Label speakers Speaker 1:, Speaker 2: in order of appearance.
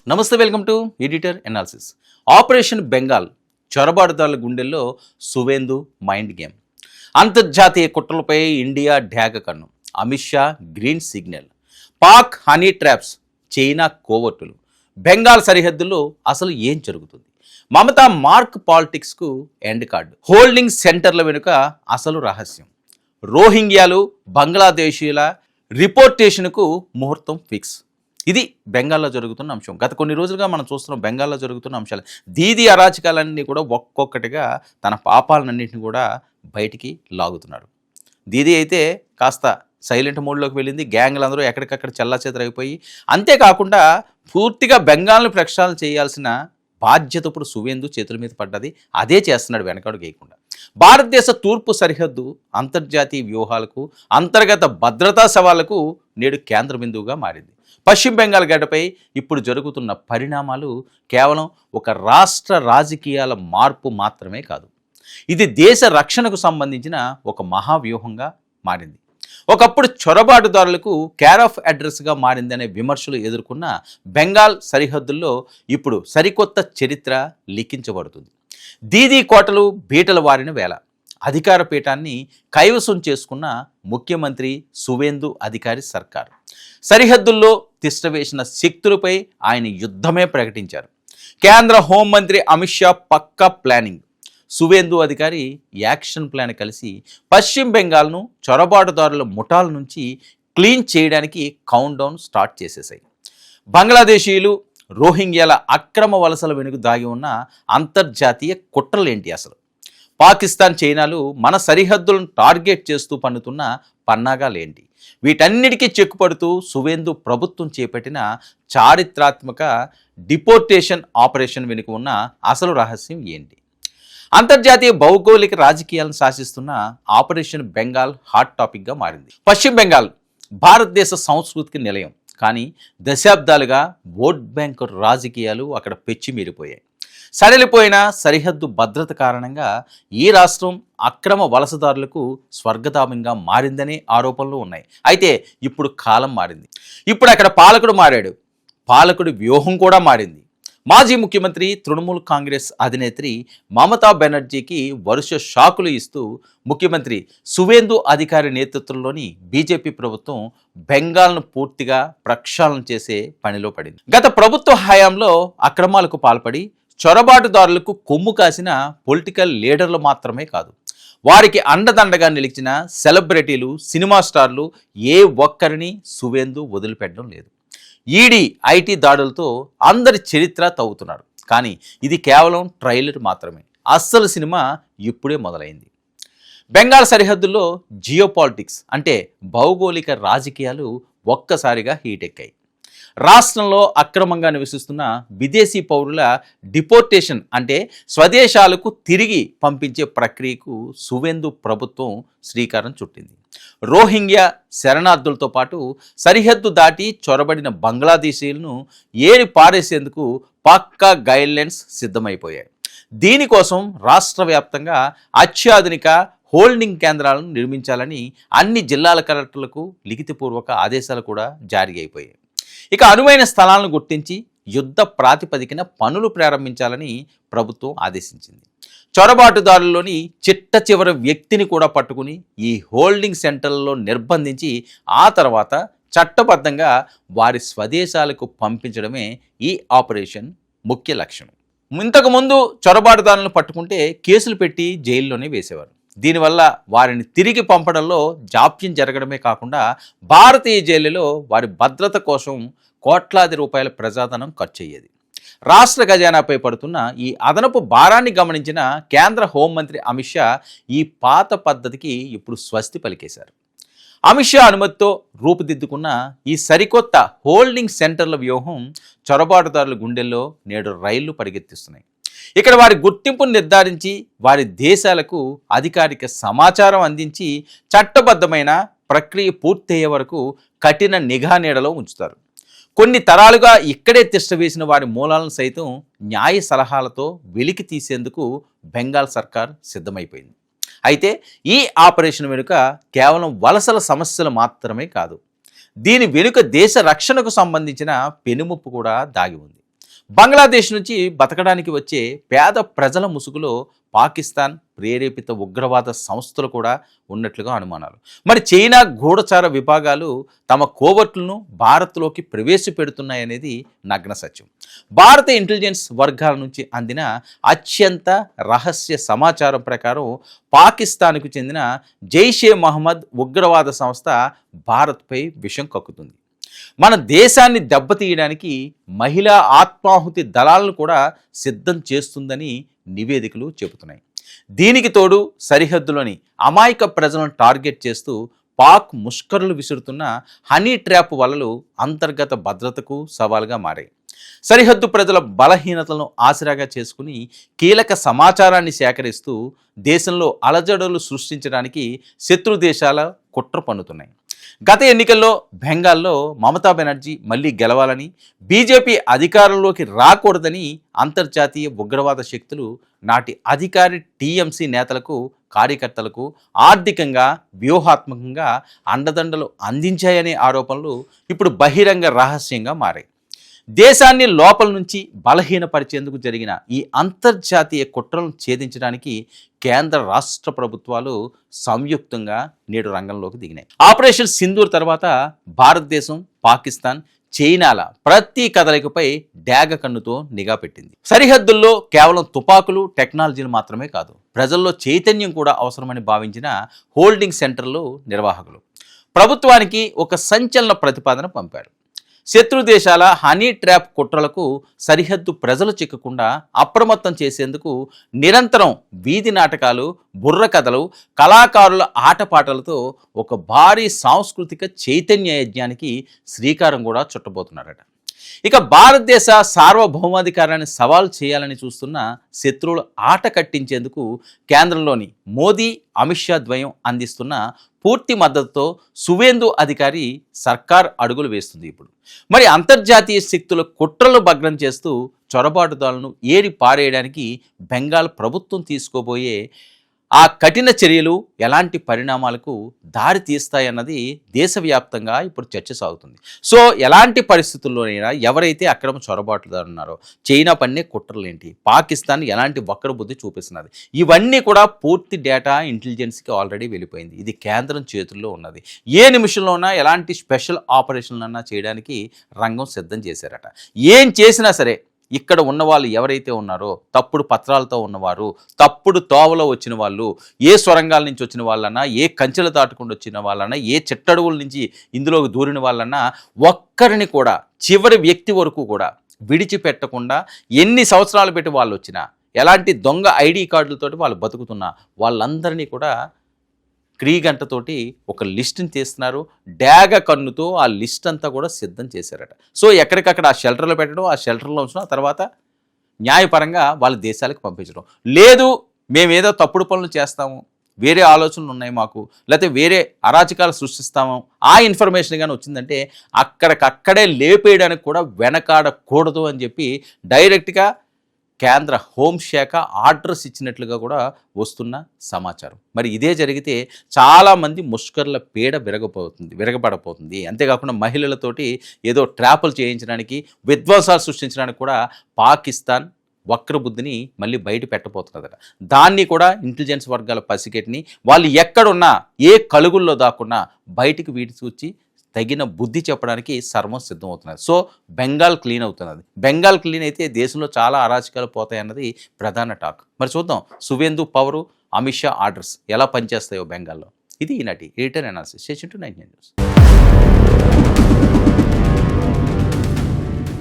Speaker 1: నమస్తే, welcome to editor analysis. Operation Bengal చొరబాటుదారుల గుండెల్లో సువేందు మైండ్ గేమ్. అంతర్జాతీయ కుట్రలపై ఇండియా ఢాక కన్ను. Amit Shah green signal. Pak honey traps, China కోవర్టులు. బెంగాల్ సరిహద్దుల్లో అసలు ఏం జరుగుతుంది? మమతా మార్క్ పాలిటిక్స్కు ఎండ్ కార్డు. హోల్డింగ్ సెంటర్ల వెనుక అసలు రహస్యం. రోహింగ్యాలు, బంగ్లాదేశీయుల రిపోర్టేషన్కు ముహూర్తం ఫిక్స్. ఇది బెంగాల్లో జరుగుతున్న అంశం. గత కొన్ని రోజులుగా మనం చూస్తున్నాం బెంగాల్లో జరుగుతున్న అంశాలు. దీదీ అరాచకాలన్నీ కూడా ఒక్కొక్కటిగా తన పాపాలన్నింటినీ కూడా బయటికి లాగుతున్నాడు. దీదీ అయితే కాస్త సైలెంట్ మోడ్లోకి వెళ్ళింది. గ్యాంగ్లందరూ ఎక్కడికక్కడ చెల్లాచెదరైపోయి, అంతేకాకుండా పూర్తిగా బెంగాల్ని ప్రక్షాళన చేయాల్సిన బాధ్యత ఇప్పుడు సువేందు చేతుల మీద పడ్డది. అదే చేస్తున్నాడు వెనకాడు వేయకుండా. భారతదేశ తూర్పు సరిహద్దు అంతర్జాతీయ వ్యూహాలకు, అంతర్గత భద్రతా సవాళ్లకు నేడు కేంద్ర బిందువుగా మారింది. పశ్చిమ బెంగాల్ గడ్డపై ఇప్పుడు జరుగుతున్న పరిణామాలు కేవలం ఒక రాష్ట్ర రాజకీయాల మార్పు మాత్రమే కాదు. ఇది దేశ రక్షణకు సంబంధించిన ఒక మహావ్యూహంగా మారింది. ఒకప్పుడు చొరబాటుదారులకు కేర్ ఆఫ్ అడ్రస్గా మారిందనే విమర్శలు ఎదుర్కొన్న బెంగాల్ సరిహద్దుల్లో ఇప్పుడు సరికొత్త చరిత్ర లిఖించబడుతుంది. దీదీ కోటలు బీటలు వారిన వేళ అధికార పీఠాన్ని కైవసం చేసుకున్న ముఖ్యమంత్రి సువేందు అధికారి సర్కార్ సరిహద్దుల్లో తిష్టవేసిన శక్తులపై ఆయన యుద్ధమే ప్రకటించారు. కేంద్ర హోంమంత్రి అమిత్ షా పక్కా ప్లానింగ్, సువేందు అధికారి యాక్షన్ ప్లాన్ కలిసి పశ్చిమ బెంగాల్ను చొరబాటుదారుల ముఠాల నుంచి క్లీన్ చేయడానికి కౌంట్ డౌన్ స్టార్ట్ చేసేసాయి. బంగ్లాదేశీయులు, రోహింగ్యాల అక్రమ వలసల వెనుక దాగి ఉన్న అంతర్జాతీయ కుట్రలేంటి అసలు? పాకిస్తాన్, చైనాలు మన సరిహద్దులను టార్గెట్ చేస్తూ పన్నుతున్న పన్నాగాలేంటి? వీటన్నిటికీ చెక్కుపడుతూ సువేందు ప్రభుత్వం చేపట్టిన చారిత్రాత్మక డిపోర్టేషన్ ఆపరేషన్ వెనుక ఉన్న అసలు రహస్యం ఏంటి? అంతర్జాతీయ భౌగోళిక రాజకీయాలను శాసిస్తున్న ఆపరేషన్ బెంగాల్ హాట్ టాపిక్గా మారింది. పశ్చిమ బెంగాల్ భారతదేశ సంస్కృతికి నిలయం. కానీ దశాబ్దాలుగా ఓట్ బ్యాంక్ రాజకీయాలు అక్కడ పెచ్చిమీరిపోయాయి. సడలిపోయిన సరిహద్దు భద్రత కారణంగా ఈ రాష్ట్రం అక్రమ వలసదారులకు స్వర్గధామంగా మారిందనే ఆరోపణలు ఉన్నాయి. అయితే ఇప్పుడు కాలం మారింది. ఇప్పుడు అక్కడ పాలకుడు మారాడు, పాలకుడి వ్యూహం కూడా మారింది. మాజీ ముఖ్యమంత్రి, తృణమూల్ కాంగ్రెస్ అధినేత్రి మమతా బెనర్జీకి వరుస షాకులు ఇస్తూ ముఖ్యమంత్రి సువేందు అధికారి నేతృత్వంలోని బీజేపీ ప్రభుత్వం బెంగాల్ను పూర్తిగా ప్రక్షాళన చేసే పనిలో పడింది. గత ప్రభుత్వ హయాంలో అక్రమాలకు పాల్పడి చొరబాటుదారులకు కొమ్ము కాసిన పొలిటికల్ లీడర్లు మాత్రమే కాదు, వారికి అండదండగా నిలిచిన సెలబ్రిటీలు, సినిమా స్టార్లు ఏ ఒక్కరిని సువేందు వదిలిపెట్టడం లేదు. ఈడీ, ఐటీ దాడులతో అందరి చరిత్ర తవ్వుతున్నాడు. కానీ ఇది కేవలం ట్రైలర్ మాత్రమే. అస్సలు సినిమా ఇప్పుడే మొదలైంది. బెంగాల్ సరిహద్దుల్లో జియోపాలిటిక్స్ అంటే భౌగోళిక రాజకీయాలు ఒక్కసారిగా హీట్ ఎక్కాయి. రాష్ట్రంలో అక్రమంగా నివసిస్తున్న విదేశీ పౌరుల డిపోర్టేషన్ అంటే స్వదేశాలకు తిరిగి పంపించే ప్రక్రియకు సువేందు ప్రభుత్వం శ్రీకారం చుట్టింది. రోహింగ్యా శరణార్థులతో పాటు సరిహద్దు దాటి చొరబడిన బంగ్లాదేశీయులను ఏరి పారేసేందుకు పక్కా గైడ్లైన్స్ సిద్ధమైపోయాయి. దీనికోసం రాష్ట్ర వ్యాప్తంగా అత్యాధునిక హోల్డింగ్ కేంద్రాలను నిర్మించాలని అన్ని జిల్లాల కలెక్టర్లకు లిఖితపూర్వక ఆదేశాలు కూడా జారీ అయిపోయాయి. ఇక అనువైన స్థలాలను గుర్తించి యుద్ధ ప్రాతిపదికన పనులు ప్రారంభించాలని ప్రభుత్వం ఆదేశించింది. చొరబాటుదారుల్లోని చిట్ట చివరి వ్యక్తిని కూడా పట్టుకుని ఈ హోల్డింగ్ సెంటర్లలో నిర్బంధించి ఆ తర్వాత చట్టబద్ధంగా వారి స్వదేశాలకు పంపించడమే ఈ ఆపరేషన్ ముఖ్య లక్ష్యం. ఇంతకుముందు చొరబాటుదారులను పట్టుకుంటే కేసులు పెట్టి జైల్లోనే వేసేవారు. దీనివల్ల వారిని తిరిగి పంపడంలో జాప్యం జరగడమే కాకుండా భారతీయ జైలులో వారి భద్రత కోసం కోట్లాది రూపాయల ప్రజాధనం ఖర్చు అయ్యేది. రాష్ట్ర ఖజానాపై పడుతున్న ఈ అదనపు భారాన్ని గమనించిన కేంద్ర హోంమంత్రి అమిత్ షా ఈ పాత పద్ధతికి ఇప్పుడు స్వస్తి పలికేశారు. అమిత్ షా అనుమతితో రూపుదిద్దుకున్న ఈ సరికొత్త హోల్డింగ్ సెంటర్ల వ్యూహం చొరబాటుదారుల గుండెల్లో నేడు రైళ్లు పరిగెత్తిస్తున్నాయి. ఇక్కడ వారి గుర్తింపును నిర్ధారించి వారి దేశాలకు అధికారిక సమాచారం అందించి చట్టబద్ధమైన ప్రక్రియ పూర్తయ్యే వరకు కఠిన నిఘా నీడలో ఉంచుతారు. కొన్ని తరాలుగా ఇక్కడే తిష్టవేసిన వారి మూలాలను సైతం న్యాయ సలహాలతో వెలికి తీసేందుకు బెంగాల్ సర్కార్ సిద్ధమైపోయింది. అయితే ఈ ఆపరేషన్ వెనుక కేవలం వలసల సమస్యలు మాత్రమే కాదు, దీని వెనుక దేశ రక్షణకు సంబంధించిన పెనుముప్పు కూడా దాగి ఉంది. బంగ్లాదేశ్ నుంచి బతకడానికి వచ్చే పేద ప్రజల ముసుగులో పాకిస్తాన్ ప్రేరేపిత ఉగ్రవాద సంస్థలు కూడా ఉన్నట్లుగా అనుమానాలు. మరి చైనా గూఢచార విభాగాలు తమ కోవర్టులను భారత్లోకి ప్రవేశపెడుతున్నాయనేది నగ్న సత్యం. భారత ఇంటెలిజెన్స్ వర్గాల నుంచి అందిన అత్యంత రహస్య సమాచారం ప్రకారం పాకిస్తాన్కు చెందిన జైషే మహమ్మద్ ఉగ్రవాద సంస్థ భారత్పై విషం కక్కుతుంది. మన దేశాన్ని దెబ్బతీయడానికి మహిళా ఆత్మాహుతి దళాలను కూడా సిద్ధం చేస్తుందని నివేదికలు చెబుతున్నాయి. దీనికి తోడు సరిహద్దులోని అమాయక ప్రజలను టార్గెట్ చేస్తూ పాక్ ముష్కరులు విసురుతున్న హనీ ట్రాప్ వలలు అంతర్గత భద్రతకు సవాల్గా మారాయి. సరిహద్దు ప్రజల బలహీనతలను ఆసరాగా చేసుకుని కీలక సమాచారాన్ని సేకరిస్తూ దేశంలో అలజడులు సృష్టించడానికి శత్రు దేశాల కుట్ర పన్నుతున్నాయి. గత ఎన్నికల్లో బెంగాల్లో మమతా బెనర్జీ మళ్ళీ గెలవాలని, బీజేపీ అధికారంలోకి రాకూడదని అంతర్జాతీయ ఉగ్రవాద శక్తులు నాటి అధికారి టీఎంసీ నేతలకు, కార్యకర్తలకు ఆర్థికంగా, వ్యూహాత్మకంగా అండదండలు అందించాయనే ఆరోపణలు ఇప్పుడు బహిరంగ రహస్యంగా మారాయి. దేశాన్ని లోపల నుంచి బలహీనపరిచేందుకు జరిగిన ఈ అంతర్జాతీయ కుట్రలను ఛేదించడానికి కేంద్ర రాష్ట్ర ప్రభుత్వాలు సంయుక్తంగా నేడు రంగంలోకి దిగినాయి. ఆపరేషన్ సింధూర్ తర్వాత భారతదేశం, పాకిస్తాన్, చైనాల ప్రతి కదలికపై డాగ కన్నుతో నిఘా పెట్టింది. సరిహద్దుల్లో కేవలం తుపాకులు, టెక్నాలజీలు మాత్రమే కాదు, ప్రజల్లో చైతన్యం కూడా అవసరమని భావించిన హోల్డింగ్ సెంటర్లు నిర్వాహకులు ప్రభుత్వానికి ఒక సంచలన ప్రతిపాదన పంపారు. శత్రు దేశాల హనీ ట్రాప్ కుట్రలకు సరిహద్దు ప్రజలు చిక్కకుండా అప్రమత్తం చేసేందుకు నిరంతరం వీధి నాటకాలు, బుర్ర కథలు, కళాకారుల ఆటపాటలతో ఒక భారీ సాంస్కృతిక చైతన్య యజ్ఞానికి శ్రీకారం కూడా చుట్టబోతున్నారట. ఇక భారతదేశ సార్వభౌమాధికారాన్ని సవాల్ చేయాలని చూస్తున్న శత్రువులు ఆట కట్టించేందుకు కేంద్రంలోని మోదీ, అమిత్ షా ద్వయం అందిస్తున్న పూర్తి మద్దతుతో సువేందు అధికారి సర్కార్ అడుగులు వేస్తుంది. ఇప్పుడు మరి అంతర్జాతీయ శక్తుల కుట్రలు భగ్నం చేస్తూ చొరబాటుదారులను ఏరి పారేయడానికి బెంగాల్ ప్రభుత్వం తీసుకోబోయే ఆ కఠిన చర్యలు ఎలాంటి పరిణామాలకు దారి తీస్తాయన్నది దేశవ్యాప్తంగా ఇప్పుడు చర్చ సాగుతుంది. సో ఎలాంటి పరిస్థితుల్లోనైనా ఎవరైతే అక్రమ చొరబాటుదారు ఉన్నారో, చైనా పన్నే కుట్రలేంటి, పాకిస్తాన్ ఎలాంటి వక్ర బుద్ధి చూపిస్తున్నది, ఇవన్నీ కూడా పూర్తి డేటా ఇంటెలిజెన్స్కి ఆల్రెడీ వెళ్ళిపోయింది. ఇది కేంద్రం చేతుల్లో ఉన్నది. ఏ నిమిషంలోనా ఎలాంటి స్పెషల్ ఆపరేషన్లన్నా చేయడానికి రంగం సిద్ధం చేశారట. ఏం చేసినా సరే ఇక్కడ ఉన్నవాళ్ళు ఎవరైతే ఉన్నారో, తప్పుడు పత్రాలతో ఉన్నవారు, తప్పుడు తోవలో వచ్చిన వాళ్ళు, ఏ స్వరంగాల నుంచి వచ్చిన వాళ్ళన్నా, ఏ కంచెలు దాటుకుండా వచ్చిన వాళ్ళన్నా, ఏ చిట్టడుగుల నుంచి ఇందులోకి దూరిన వాళ్ళన్నా ఒక్కరిని కూడా చివరి వ్యక్తి వరకు కూడా విడిచిపెట్టకుండా ఎన్ని సంవత్సరాలు పెట్టి వాళ్ళు వచ్చినా, ఎలాంటి దొంగ ఐడి కార్డులతోటి వాళ్ళు బతుకుతున్నా వాళ్ళందరినీ కూడా క్రీగంటతోటి ఒక లిస్ట్ని తీస్తున్నారు. డాగ కన్నుతో ఆ లిస్ట్ అంతా కూడా సిద్ధం చేశారట. సో ఎక్కడికక్కడ ఆ షెల్టర్లో పెట్టడం, ఆ షెల్టర్లో ఉంచడం, తర్వాత న్యాయపరంగా వాళ్ళ దేశాలకు పంపించడం. లేదు మేమేదో తప్పుడు పనులు చేస్తాము, వేరే ఆలోచనలు ఉన్నాయి మాకు, లేకపోతే వేరే అరాచకాలు సృష్టిస్తాము, ఆ ఇన్ఫర్మేషన్ కానీ వచ్చిందంటే అక్కడికక్కడే లేపేయడానికి కూడా వెనకాడకూడదు అని చెప్పి డైరెక్ట్గా కేంద్ర హోంశాఖ ఆర్డర్స్ ఇచ్చినట్లుగా కూడా వస్తున్న సమాచారం. మరి ఇదే జరిగితే చాలామంది ముష్కర్ల పీడ విరగబడపోతుంది. అంతేకాకుండా మహిళలతోటి ఏదో ట్రాపులు చేయించడానికి, విధ్వంసాలు సృష్టించడానికి కూడా పాకిస్తాన్ వక్రబుద్ధిని మళ్ళీ బయట పెట్టబోతున్నదట. దాన్ని కూడా ఇంటెలిజెన్స్ వర్గాల పసిగట్టిని వాళ్ళు ఎక్కడున్నా, ఏ కలుగుల్లో దాక్కున్నా బయటికి వీటి చూచి తగిన బుద్ధి చెప్పడానికి సర్వం సిద్ధమవుతున్నది. సో బెంగాల్ క్లీన్ అవుతున్నది. బెంగాల్ క్లీన్ అయితే దేశంలో చాలా అరాచకాలు పోతాయన్నది ప్రధాన టాక్. మరి చూద్దాం సువేందు పవరు, అమిత్ షా ఆర్డర్స్ ఎలా పనిచేస్తాయో బెంగాల్లో. ఇది ఈనాటి editor analysis. Stay tuned to 9 news.